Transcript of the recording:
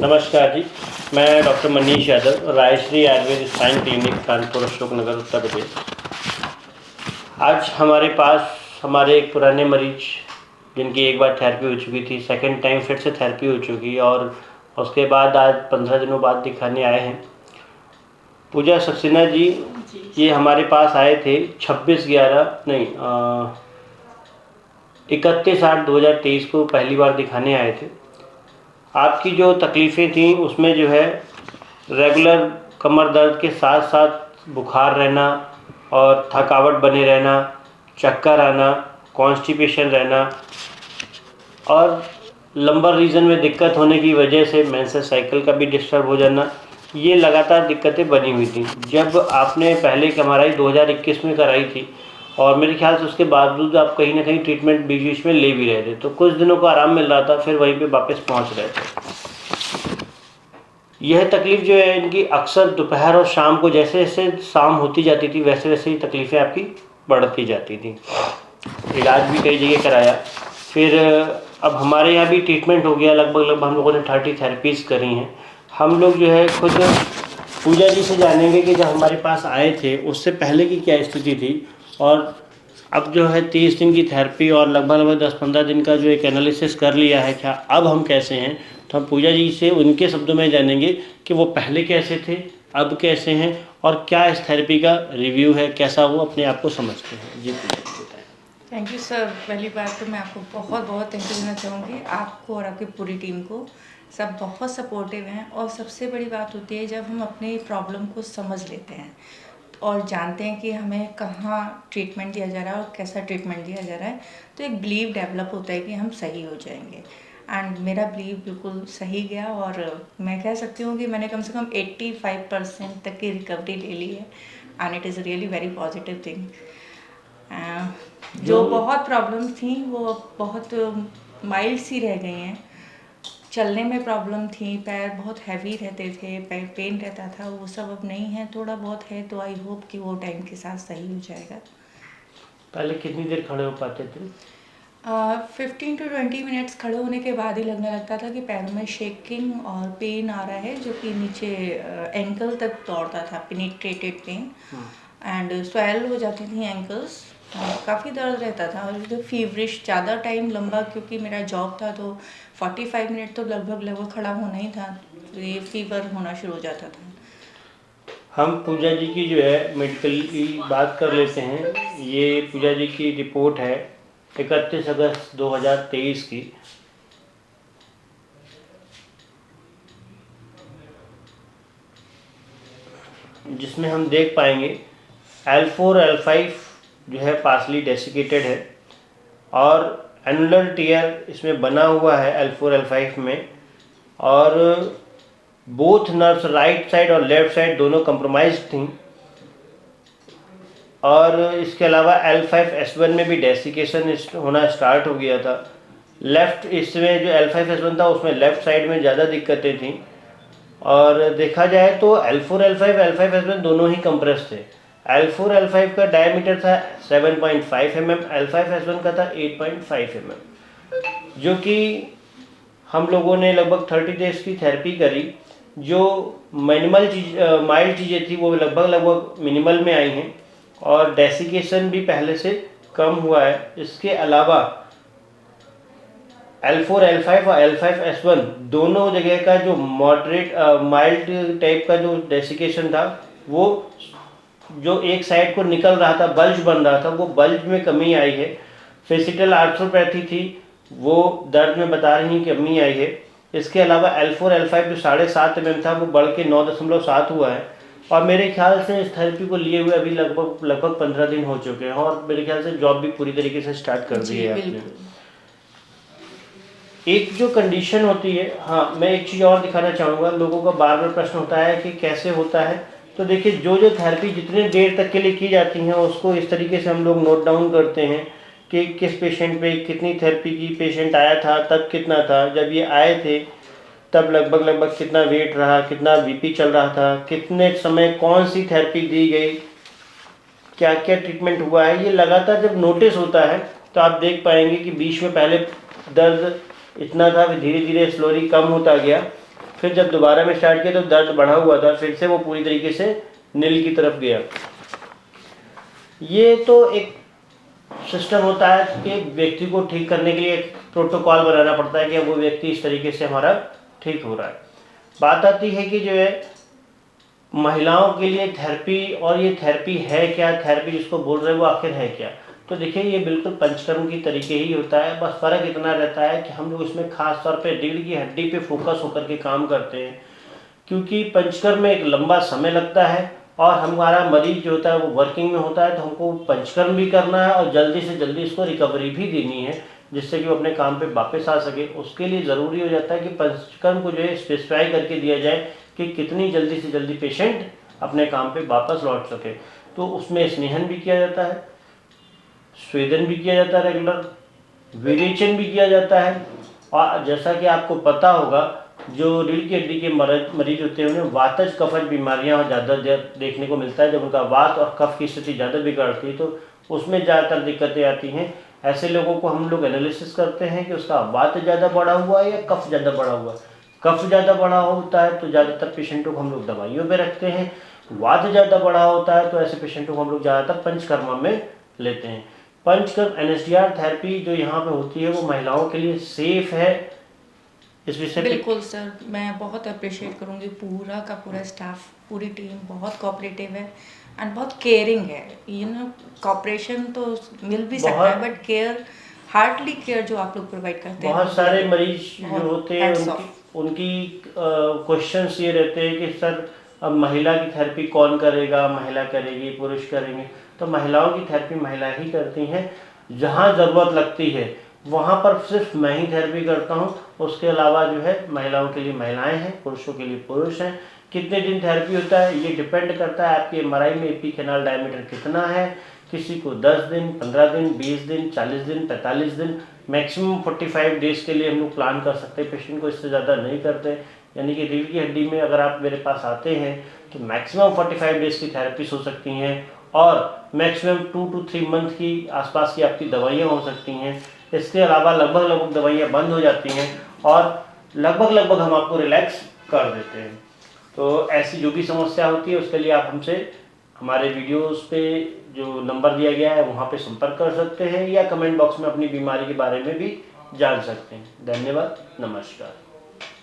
नमस्कार जी। मैं doctor Manish Yadav, Raishree Ayurved spine clinic, Kanpur, Ashok Nagar, Uttar Pradesh. आज हमारे पास हमारे एक पुराने मरीज जिनकी एक बार थेरेपी हो चुकी थी, सेकंड टाइम फिर से थेरेपी हो चुकी और उसके बाद आज 15 दिनों बाद दिखाने आए हैं पूजा सक्सेना जी। ये हमारे पास आए थे 31/8/2023 को पहली बार दिखाने आए थे। आपकी जो तकलीफ़ें थी उसमें जो है रेगुलर कमर दर्द के साथ साथ बुखार रहना और थकावट बने रहना, चक्कर आना, कॉन्स्टिपेशन रहना और लंबर रीजन में दिक्कत होने की वजह से मेंसेस साइकिल का भी डिस्टर्ब हो जाना, ये लगातार दिक्कतें बनी हुई थी। जब आपने पहले एक एमआरआई 2021 में कराई थी और मेरे ख्याल से उसके बावजूद आप कहीं ना कहीं ट्रीटमेंट बीच बीच में ले भी रहे थे, तो कुछ दिनों को आराम मिल रहा था, फिर वहीं पे वापस पहुंच रहे थे। यह तकलीफ़ जो है इनकी अक्सर दोपहर और शाम को, जैसे जैसे शाम होती जाती थी वैसे वैसे ही तकलीफ़ें आपकी बढ़ती जाती थी। इलाज भी कई जगह कराया, फिर अब हमारे यहाँ भी ट्रीटमेंट हो गया। लगभग हम लोगों ने 30 थेरेपीज़ करी हैं। हम लोग जो है खुद पूजा जी से जानेंगे कि जब हमारे पास आए थे उससे पहले की क्या स्थिति थी और अब जो है 30 दिन की थेरेपी और लगभग 10-15 दिन का जो एक एनालिसिस कर लिया है, क्या अब हम कैसे हैं। तो हम पूजा जी से उनके शब्दों में जानेंगे कि वो पहले कैसे थे, अब कैसे हैं और क्या इस थेरेपी का रिव्यू है, कैसा वो अपने आप को समझते हैं। जी पूजा जी बताएं। Thank you sir. पहली बात तो मैं आपको बहुत बहुत थैंक यू देना चाहूँगी, आपको और आपकी पूरी टीम को। सब बहुत सपोर्टिव हैं और सबसे बड़ी बात होती है जब हम अपनी प्रॉब्लम को समझ लेते हैं और जानते हैं कि हमें कहाँ ट्रीटमेंट दिया जा रहा है और कैसा ट्रीटमेंट दिया जा रहा है, तो एक बिलीव डेवलप होता है कि हम सही हो जाएंगे। एंड मेरा बिलीव बिल्कुल सही गया और मैं कह सकती हूँ कि मैंने कम से कम 85% तक की रिकवरी ले ली है and it is really very positive thing. जो बहुत प्रॉब्लम थी वो बहुत माइल्ड सी रह गई हैं। चलने में प्रॉब्लम थी, पैर बहुत हैवी रहते थे, पैर पेन रहता था, वो सब अब नहीं है। थोड़ा बहुत है तो आई होप कि वो टाइम के साथ सही हो जाएगा। पहले कितनी देर खड़े हो पाते थे? 15 to 20 मिनट्स खड़े होने के बाद ही लगने लगता था कि पैरों में शेकिंग और पेन आ रहा है, जो कि नीचे एंकल तक दौड़ता था, पेनिट्रेटेड पेन एंड स्वेल हो जाती थी एंकल्स। काफ़ी दर्द रहता था और जो फीवरिश ज़्यादा टाइम लंबा, क्योंकि मेरा जॉब था तो 45 मिनट तो लगभग खड़ा होना ही था, तो ये फीवर होना शुरू हो जाता था। हम पूजा जी की जो है मेडिकली बात कर लेते हैं। ये पूजा जी की रिपोर्ट है 31 अगस्त 2023 की। जिसमें हम देख पाएंगे L4 L5 जो है पार्सली डेसिकेटेड है और एनुलर टीयर इसमें बना हुआ है L4 L5 में, और बोथ नर्व्स राइट साइड और लेफ्ट साइड दोनों कंप्रोमाइज थी। और इसके अलावा L5S1 में भी डेसिकेशन होना स्टार्ट हो गया था। लेफ़्ट इसमें जो L5S1 था उसमें लेफ़्ट साइड में ज़्यादा दिक्कतें थी और देखा जाए तो L4 L5 L5S1 दोनों ही कंप्रेस थे। L4 L5 का डायमीटर था 7.5 mm, L5S1 का था 8.5 mm, जो कि हम लोगों ने लगभग 30 डेज की थेरेपी करी। जो मिनिमल माइल्ड चीज़ें थी वो लगभग मिनिमल में आई हैं और डेसिकेशन भी पहले से कम हुआ है। इसके अलावा L4 L5 और L5S1 दोनों जगह का जो मॉडरेट माइल्ड टाइप का जो डेसिकेशन था, वो जो एक साइड को निकल रहा था, बल्ज बन रहा था, वो बल्ज में कमी आई है। फेसिटल आर्थ्रोपैथी थी, वो दर्द में बता रही कमी आई है। इसके अलावा L4 L5 जो 7.5 mm था वो बढ़ के 9.7 हुआ है और मेरे ख्याल से इस थेरेपी को लिए हुए अभी लगभग 15 दिन हो चुके हैं और मेरे ख्याल से जॉब भी पूरी तरीके से स्टार्ट कर दी है आपने। एक जो कंडीशन होती है, हाँ मैं एक चीज़ और दिखाना चाहूँगा। लोगों का बार बार प्रश्न होता है कि कैसे होता है, तो देखिए जो थेरेपी जितने देर तक के लिए की जाती हैं उसको इस तरीके से हम लोग नोट डाउन करते हैं कि किस पेशेंट पे कितनी थेरेपी की, पेशेंट आया था तब कितना था, जब ये आए थे तब लगभग कितना वेट रहा, कितना बीपी चल रहा था, कितने समय कौन सी थेरेपी दी गई, क्या क्या ट्रीटमेंट हुआ है। ये लगातार जब नोटिस होता है तो आप देख पाएंगे कि बीच में पहले दर्द इतना था, फिर धीरे धीरे स्लोली कम होता गया, फिर जब दोबारा में स्टार्ट किया तो दर्द बढ़ा हुआ था, फिर से वो पूरी तरीके से नील की तरफ गया। ये तो एक सिस्टम होता है कि व्यक्ति को ठीक करने के लिए एक प्रोटोकॉल बनाना पड़ता है कि वो व्यक्ति इस तरीके से हमारा ठीक हो रहा है। बात आती है कि जो है महिलाओं के लिए थेरेपी, और ये थेरेपी है क्या, थेरेपी जिसको बोल रहे हैं वो आखिर है क्या। तो देखिए ये बिल्कुल पंचकर्म की तरीके ही होता है, बस फ़र्क इतना रहता है कि हम लोग इसमें खास तौर पे रीढ़ की हड्डी पे फोकस होकर के काम करते हैं, क्योंकि पंचकर्म में एक लंबा समय लगता है और हमारा मरीज जो होता है वो वर्किंग में होता है, तो हमको पंचकर्म भी करना है और जल्दी से जल्दी इसको रिकवरी भी देनी है, जिससे कि वो अपने काम पे वापस आ सके। उसके लिए ज़रूरी हो जाता है कि पंचकर्म को जो है स्पेसिफाई करके दिया जाए कि कितनी जल्दी से जल्दी पेशेंट अपने काम पे वापस लौट सके। तो उसमें स्नेहन भी किया जाता है, स्वेदन भी किया जाता है रेगुलर, विरेचन भी किया जाता है। और जैसा कि आपको पता होगा, जो रीढ़ की हड्डी के मरीज होते हैं उन्हें वातज कफज बीमारियां ज़्यादा देखने को मिलता है। जब उनका वात और कफ की स्थिति ज़्यादा बिगड़ती है तो उसमें ज़्यादातर दिक्कतें आती हैं। ऐसे लोगों को हम लोग एनालिसिस करते हैं कि उसका वात ज़्यादा बढ़ा हुआ है या कफ ज़्यादा बढ़ा हुआ है। कफ ज़्यादा बढ़ा होता है तो ज़्यादातर पेशेंटों को हम लोग दवाइयों पे रखते हैं। वात ज़्यादा बढ़ा होता है तो ऐसे पेशेंटों को हम लोग ज़्यादातर पंचकर्म में लेते हैं। पंचकर्म एनएसडीआर थेरेपी जो यहाँ पे होती है वो महिलाओं के लिए सेफ है। इस विषय पे बिल्कुल सर, मैं बहुत अप्रिशिएट करूँगी, पूरा का पूरा स्टाफ, पूरी टीम बहुत कोऑपरेटिव है एंड बहुत केयरिंग है। कोऑपरेशन तो मिल भी सकता है बट केयर, हार्टली केयर जो आप लोग प्रोवाइड करते हैं। बहुत सारे मरीज जो होते हैं उनकी क्वेश्चंस ये रहते हैं कि सर अब महिला की थेरेपी कौन करेगा, महिला करेगी पुरुष करेंगे। तो महिलाओं की थेरेपी महिला ही करती हैं। जहाँ ज़रूरत लगती है वहाँ पर सिर्फ मैं ही थेरेपी करता हूँ, उसके अलावा जो है महिलाओं के लिए महिलाएं हैं, पुरुषों के लिए पुरुष हैं। कितने दिन थेरेपी होता है ये डिपेंड करता है आपके एमआरआई में एपिकेनाल डायमीटर कितना है। किसी को 10 दिन, 15 दिन, 20 दिन, 40 दिन, 45 दिन, मैक्सिमम 45 डेज़ के लिए हम लोग प्लान कर सकते हैं। पेशेंट को इससे ज़्यादा नहीं करते। यानी कि रीढ़ की हड्डी में अगर आप मेरे पास आते हैं तो मैक्सिमम 45 डेज़ की थेरेपीज हो सकती हैं और मैक्सिमम 2 to 3 मंथ की आसपास की आपकी दवाइयाँ हो सकती हैं। इसके अलावा लगभग दवाइयाँ बंद हो जाती हैं और लगभग हम आपको रिलैक्स कर देते हैं। तो ऐसी जो भी समस्या होती है उसके लिए आप हमसे हमारे वीडियोस पे जो नंबर दिया गया है वहाँ पे संपर्क कर सकते हैं या कमेंट बॉक्स में अपनी बीमारी के बारे में भी जान सकते हैं। धन्यवाद, नमस्कार।